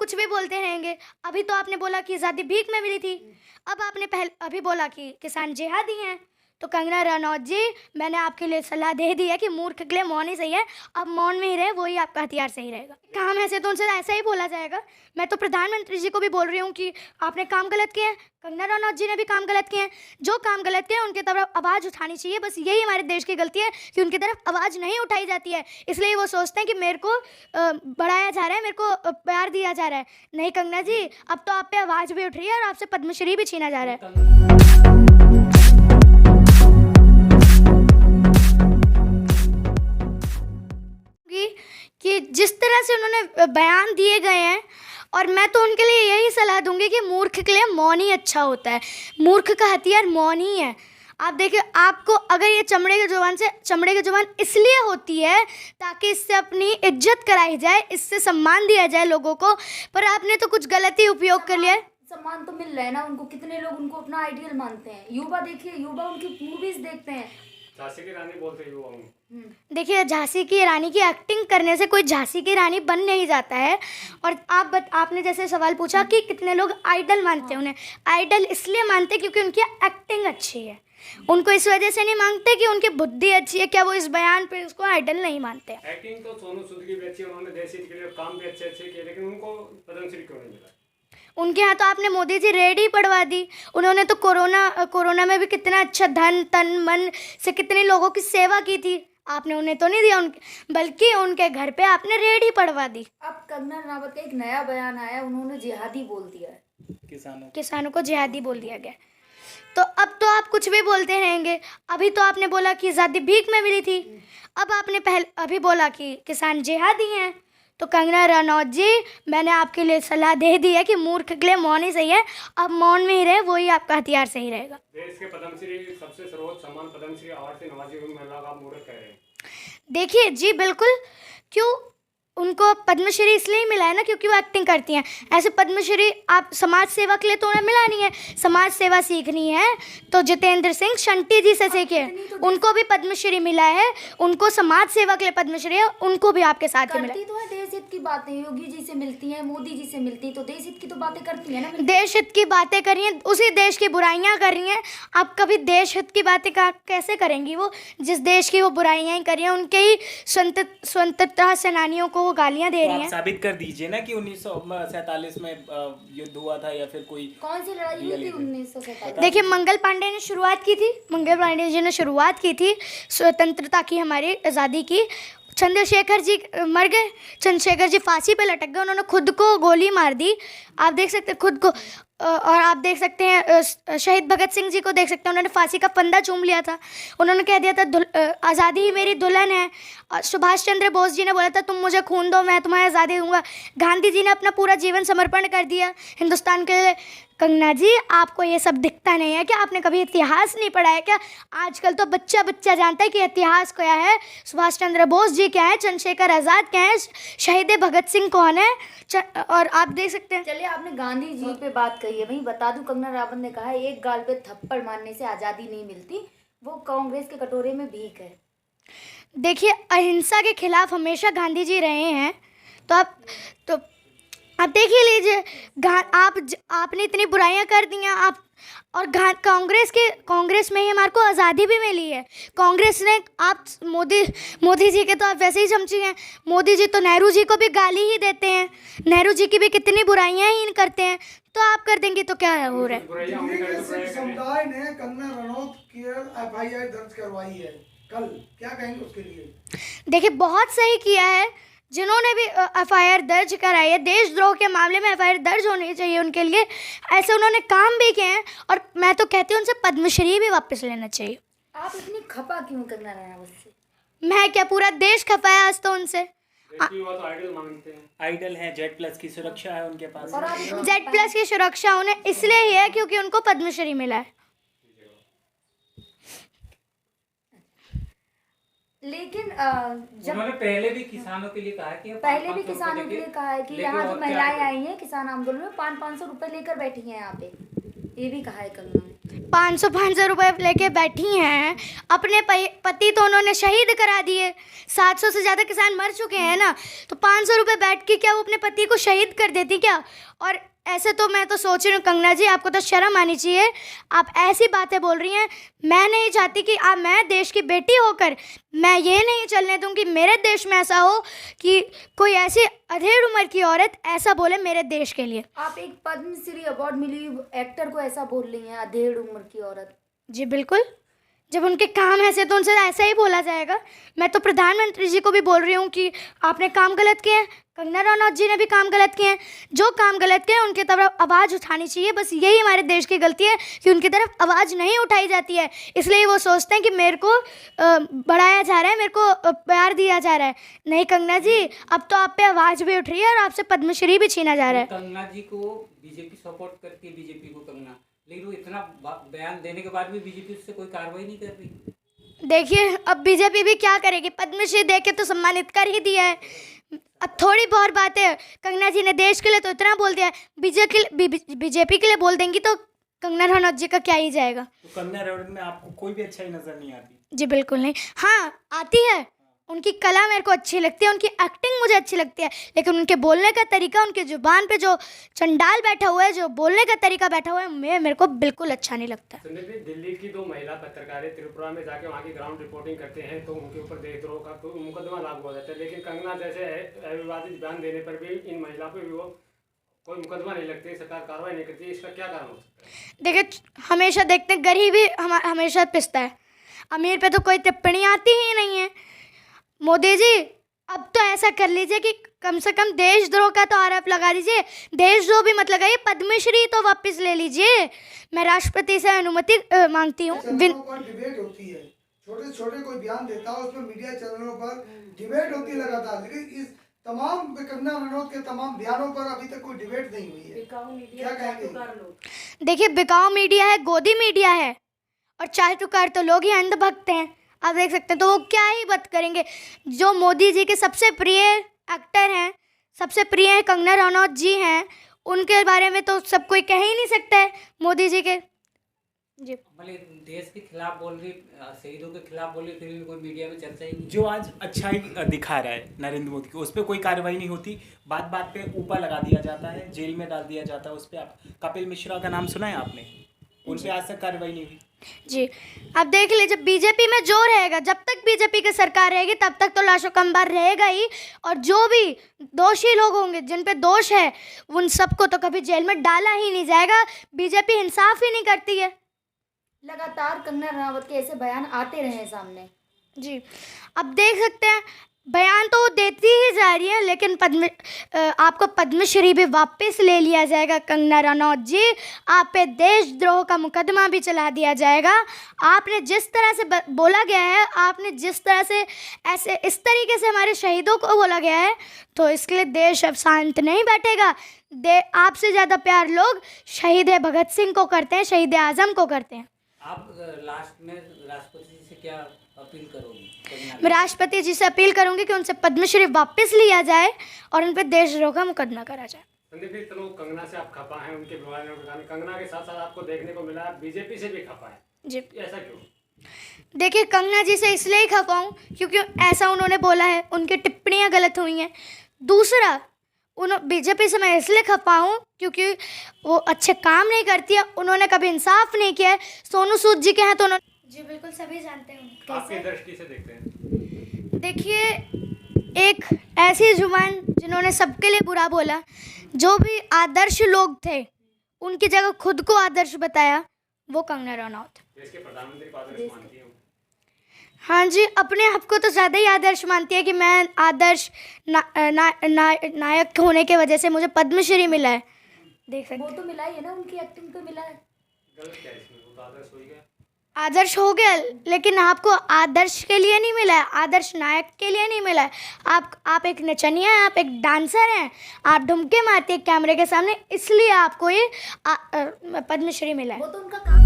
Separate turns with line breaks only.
कुछ भी बोलते रहेंगे। अभी तो आपने बोला कि आज़ादी भीख में मिली थी, अब आपने अभी बोला कि किसान जिहादी हैं। तो कंगना रनौत जी, मैंने आपके लिए सलाह दे दी है कि मूर्ख के लिए मौन ही सही है, अब मौन में ही रहे, वही आपका हथियार सही रहेगा। काम ऐसे तो उनसे ऐसा ही बोला जाएगा। मैं तो प्रधानमंत्री जी को भी बोल रही हूँ कि आपने काम गलत किया है, कंगना रनौत जी ने भी काम गलत किए हैं। जो काम गलत किया है उनकी तरफ आवाज़ उठानी चाहिए। बस यही हमारे देश की गलती है कि उनकी तरफ आवाज़ नहीं उठाई जाती है, इसलिए वो सोचते हैं कि मेरे को बढ़ाया जा रहा है, मेरे को प्यार दिया जा रहा है। नहीं कंगना जी, अब तो आप पे आवाज़ भी उठ रही है और आपसे पद्मश्री भी छीना जा रहा है। कि जिस तरह से उन्होंने बयान दिए गए हैं, और मैं तो उनके लिए यही सलाह दूंगी कि मूर्ख के लिए मौन ही अच्छा होता है। मूर्ख का हथियार मौन ही है। आप देखिए, आपको अगर ये चमड़े की जुबान इसलिए होती है ताकि इससे अपनी इज्जत कराई जाए, इससे सम्मान दिया जाए लोगों को, पर आपने तो कुछ गलत ही उपयोग कर लिया है।
सम्मान तो मिल रहा है ना उनको, कितने लोग उनको अपना आइडियल मानते हैं। युवा देखिए, युवा उनकी मूवीज देखते हैं।
झांसी की रानी बोलते हैं युवाओं।
देखिए, झांसी की रानी की एक्टिंग करने से कोई झांसी की रानी बन नहीं जाता है। और आपने जैसे सवाल पूछा कि कितने लोग आइडल मानते हैं, उन्हें आइडल इसलिए मानते हैं क्योंकि उनकी एक्टिंग अच्छी है। उनको इस वजह से नहीं मांगते कि उनकी बुद्धि अच्छी है। क्या वो इस बयान पे उसको आइडल नहीं मानते?
एक्टिंग तो सोनू सूद की भी अच्छी है, उन्होंने देश हित के लिए काम भी अच्छे किए, लेकिन उनको पद्मश्री क्यों नहीं मिला?
उनके यहाँ तो आपने मोदी जी रेड ही पड़वा दी। उन्होंने तो कोरोना में भी कितना अच्छा धन तन मन से कितने लोगों की सेवा की थी, आपने उन्हें तो नहीं दिया, बल्कि उनके घर पे आपने रेड ही पड़वा दी।
अब कंगना रनावत का एक नया बयान आया, उन्होंने जिहादी बोल दिया है,
किसानों को जिहादी बोल दिया गया। तो अब तो आप कुछ भी बोलते रहेंगे। अभी तो आपने बोला कि आज़ादी भीख में मिली थी, अब आपने अभी बोला कि किसान जिहादी हैं। तो कंगना रनौत जी, मैंने आपके लिए सलाह दे दी है कि मूर्ख के लिए मौन ही सही है, अब मौन में ही रहे, वही आपका हथियार सही रहेगा।
देश के पद्मश्री सबसे सर्वोच्च सम्मान पद्मश्री अवार्ड से नवाजी हुई महिला का आप मूर्ख कह रहे हैं।
देखिए जी, बिल्कुल, क्यों उनको पद्मश्री इसलिए मिला है ना क्योंकि वो एक्टिंग करती हैं। ऐसे पद्मश्री आप समाज सेवा के लिए तो उन्हें मिला नहीं है। समाज सेवा सीखनी है तो जितेंद्र सिंह शंटी जी से सीखिए, उनको भी पद्मश्री मिला है। उनको समाज सेवा के लिए पद्मश्री है, उनको भी आपके साथ ही मिला।
करती तो है देश हित की बातें, योगी जी से मिलती हैं, मोदी जी से मिलती हैं, तो देश हित की तो बातें करती है ना।
देश हित की बातें करी हैं, उसी देश की बुराइयां कर रही हैं। आप कभी देश हित की बातें कैसे करेंगी? वो जिस देश की वो बुराइयां ही करी हैं, उनके ही स्वतंत्रता सेनानियों को वो गालियां दे रही हैं।
साबित कर दीजिए ना कि 1947 में युद्ध हुआ था या फिर कोई
कौन सी लड़ाई हुई थी 1947?
देखिए, मंगल पांडे ने शुरुआत की थी, मंगल पांडे जी ने शुरुआत की थी स्वतंत्रता की, हमारी आज़ादी की। चंद्रशेखर जी मर गए, चंद्रशेखर जी फांसी पे लटक गए, उन्होंने खुद को गोली मार दी। आप देख सकते हैं खुद को, और आप देख सकते हैं शहीद भगत सिंह जी को देख सकते हैं, उन्होंने फांसी का फंदा चूम लिया था। उन्होंने कह दिया था आज़ादी ही मेरी दुल्हन है। सुभाष चंद्र बोस जी ने बोला था तुम मुझे खून दो, मैं तुम्हें आज़ादी दूंगा। गांधी जी ने अपना पूरा जीवन समर्पण कर दिया हिंदुस्तान के लिए। कंगना जी, आपको ये सब दिखता नहीं है क्या? आपने कभी इतिहास नहीं पढ़ा है क्या? आजकल तो बच्चा बच्चा जानता है कि इतिहास क्या है, सुभाष चंद्र बोस जी क्या है, चंद्रशेखर आज़ाद क्या है, शहीद भगत सिंह कौन है। और आप देख सकते हैं।
चलिए, आपने गांधी जी पे बात कही है, भाई बता दूं, कंगना रनावत ने कहा है एक गाल पे थप्पड़ मारने से आज़ादी नहीं मिलती, वो कांग्रेस के कटोरे में भीख है।
देखिए, अहिंसा के खिलाफ हमेशा गांधी जी रहे हैं। तो आप देख ही लीजिए, आपने इतनी बुराइयां कर दी हैं आप, और कांग्रेस में ही हमारे को आज़ादी भी मिली है। कांग्रेस ने, आप मोदी जी के तो आप वैसे ही समझी हैं। मोदी जी तो नेहरू जी को भी गाली ही देते हैं, नेहरू जी की भी कितनी बुराइयां ही करते हैं। तो आप कर देंगे तो क्या हो रहा है?
समुदाय ने कंगना रनौत की FIR दर्ज करवाई है, कल क्या कहेंगे उसके लिए?
देखिए, बहुत सही किया है जिन्होंने भी FIR दर्ज कराई है। देशद्रोह के मामले में FIR दर्ज होनी चाहिए उनके लिए, ऐसे उन्होंने काम भी किए हैं। और मैं तो कहती हूँ उनसे पद्मश्री भी वापस लेना चाहिए।
आप इतनी खपा क्यों कंगना रनावत से?
मैं क्या, पूरा देश खपा है आज तो उनसे।
आइडल है, Z+ की सुरक्षा है उनके पास।
Z+ की सुरक्षा उन्हें इसलिए ही है क्योंकि उनको पद्मश्री मिला है।
लेकिन
जब उन्होंने पहले भी किसानों के लिए कहा है कि
यहाँ जो महिलाएं आई हैं किसान आंदोलन में 500-500 रुपए लेकर बैठी हैं यहाँ पे, ये भी कहा है कंगना ने।
500 रुपए लेके बैठी हैं। अपने पति तो उन्होंने शहीद करा दिए, 700 से ज़्यादा किसान मर चुके हैं ना, तो 500 रुपये बैठ के क्या वो अपने पति को शहीद कर देती क्या? और ऐसे तो मैं तो सोच रही हूँ कंगना जी, आपको तो शर्म आनी चाहिए, आप ऐसी बातें बोल रही हैं। मैं नहीं चाहती कि मैं देश की बेटी होकर मैं ये नहीं चलने दूँ कि मेरे देश में ऐसा हो कि कोई ऐसी अधेड़ उम्र की औरत ऐसा बोले मेरे देश के लिए।
आप एक पद्मश्री अवार्ड मिली एक्टर को ऐसा बोल रही हैं, अधेड़ उम्र की औरत?
जी बिल्कुल, जब उनके काम ऐसे तो उनसे ऐसा ही बोला जाएगा। मैं तो प्रधानमंत्री जी को भी बोल रही हूँ कि आपने काम गलत किए हैं, कंगना रनौत जी ने भी काम गलत किए हैं। जो काम गलत किए हैं उनकी तरफ आवाज़ उठानी चाहिए। बस यही हमारे देश की गलती है कि उनकी तरफ आवाज़ नहीं उठाई जाती है, इसलिए वो सोचते हैं कि मेरे को बढ़ाया जा रहा है, मेरे को प्यार दिया जा रहा है। नहीं कंगना जी, अब तो आप पे आवाज़ भी उठ रही है और आपसे पद्मश्री भी छीना जा रहा है।
कंगना जी को बीजेपी सपोर्ट करती है, बीजेपी को कंगना, लेकिन वो इतना बयान देने के बाद भी बीजेपी उससे कोई कार्रवाई नहीं कर रही।
देखिए अब बीजेपी भी क्या करेगी, पद्मश्री दे के तो सम्मानित कर ही दिया है। अब थोड़ी बहुत बातें कंगना जी ने देश के लिए तो इतना बोल दिया है, बीजेपी के लिए बोल देंगी तो कंगना रनौत जी का क्या ही जाएगा।
तो कंगना रनौत में आपको कोई भी अच्छाई नजर नहीं आती?
जी बिल्कुल नहीं। हाँ आती है, उनकी कला मेरे को अच्छी लगती है, उनकी एक्टिंग मुझे अच्छी लगती है, लेकिन उनके बोलने का तरीका, उनकी जुबान पे जो चंडाल बैठा हुआ है, जो बोलने का तरीका बैठा हुआ है, मेरे को बिल्कुल अच्छा नहीं लगता।
संदीप जी, दिल्ली की 2 महिला पत्रकार त्रिपुरा में जाके वहाँ की ग्राउंड रिपोर्टिंग करते हैं तो उनके ऊपर देशद्रोह का तो मुकदमा लागू हो जाता है, लेकिन कंगना जैसे अविवादित बयान देने पर भी इन महिला पर भी वो कोई मुकदमा नहीं लगती, सरकार कार्रवाई नहीं करती, इसका क्या कारण हो सकता है?
देखिए हमेशा देखते हैं गरीबी हमेशा पिसता है, अमीर पे तो कोई टिप्पणी आती ही नहीं है। मोदी जी अब तो ऐसा कर लीजिए कि कम से कम देशद्रोह का तो आरोप लगा दीजिए, देशद्रोह भी मत लगाइए, पद्मश्री तो वापस ले लीजिए। मैं राष्ट्रपति से अनुमति मांगती हूँ।
डिबेट होती है, छोटे छोटे कोई बयान देता है उसमें मीडिया चैनलों पर डिबेट होती है लगातार, लेकिन इस तमाम कंगना रनौत के तमाम बयानों पर अभी तक कोई डिबेट नहीं हुई है। क्या कहेंगे?
देखिए बिकाऊ मीडिया है, गोदी मीडिया है, और चाटुकार तो लोग ही अंधभक्त हैं, आप देख सकते हैं। तो वो क्या ही बात करेंगे। जो मोदी जी के सबसे प्रिय एक्टर हैं, सबसे प्रिय हैं कंगना रनौत जी हैं, उनके बारे में तो सब कोई कह ही नहीं सकता है मोदी जी के। जी
मतलब देश के खिलाफ बोल रही, शहीदों के खिलाफ बोल रही, फिर भी कोई मीडिया में चर्चा ही नहीं।
जो आज अच्छाई दिखा रहा है नरेंद्र मोदी को, उस पर कोई कार्रवाई नहीं होती, बात बात पे ऊपर लगा दिया जाता है, जेल में डाल दिया जाता है उस पर। आप कपिल मिश्रा का नाम सुना है आपने? उन पर आज तक कार्रवाई नहीं हुई।
जी अब देख लीजिए, बीजेपी में जो रहेगा, जब तक बीजेपी की सरकार रहेगी तब तक तो लाशों का अंबार रहेगा ही, और जो भी दोषी लोग होंगे, जिन पे दोष है, उन सबको तो कभी जेल में डाला ही नहीं जाएगा। बीजेपी इंसाफ ही नहीं करती है।
लगातार कंगना रनौत के ऐसे बयान आते रहे सामने।
जी अब देख सकते हैं बयान तो देती ही जा रही है, लेकिन आपको पद्मश्री भी वापस ले लिया जाएगा कंगना रनौत जी। आप पे देशद्रोह का मुकदमा भी चला दिया जाएगा। आपने जिस तरह से बोला गया है, आपने जिस तरह से ऐसे इस तरीके से हमारे शहीदों को बोला गया है, तो इसके लिए देश अब शांत नहीं बैठेगा। आपसे ज़्यादा प्यार लोग शहीद भगत सिंह को करते हैं, शहीद आज़म को करते हैं।
आप लास्ट में राष्ट्रपति जी से क्या अपील करोगी?
मैं राष्ट्रपति जी से अपील करूंगी कि उनसे पद्मश्री वापस लिया जाए और उन पर देशद्रोह का मुकदमा करा जाए।
संदीप जी, चलो कंगना से आप खपा हैं, उनके विवाद में कंगना के साथ साथ आपको देखने को मिला बीजेपी से भी खपा है,
जी
ऐसा क्यों?
देखिए कंगना जी से इसलिए ही खपा हूँ क्योंकि ऐसा उन्होंने बोला है, उनकी टिप्पणियाँ गलत हुई हैं। दूसरा, बीजेपी से मैं इसलिए खपा हूँ क्योंकि वो अच्छे काम नहीं करती है, उन्होंने कभी इंसाफ नहीं किया है। सोनू सूद जी के हैं तो उन्होंने, जी बिल्कुल सभी जानते हैं
आपकी दृष्टि से देखते हैं।
देखिए एक ऐसी जुबान जिन्होंने सबके लिए बुरा बोला, जो भी आदर्श लोग थे उनकी जगह खुद को आदर्श बताया, वो कंगना रनौत।
देश के प्रधानमंत्री को आदर्श मानती है?
हाँ जी, अपने आप को तो ज़्यादा ही आदर्श मानती है कि मैं आदर्श नायक होने के वजह से मुझे पद्मश्री मिला है। देख सकते
वो तो मिला ही है ना, उनकी एक्टिंग तो मिला है।
गलत क्या है इसमें? वो तो आदर्श हो ही गया।
आदर्श हो गया, लेकिन आपको आदर्श के लिए नहीं मिला है, आदर्श नायक के लिए नहीं मिला है। आप एक नचनिया हैं, आप एक डांसर हैं, आप ढुमके मारते हैं कैमरे के सामने, इसलिए आपको ये पद्मश्री मिला है।
वो तो उनका काम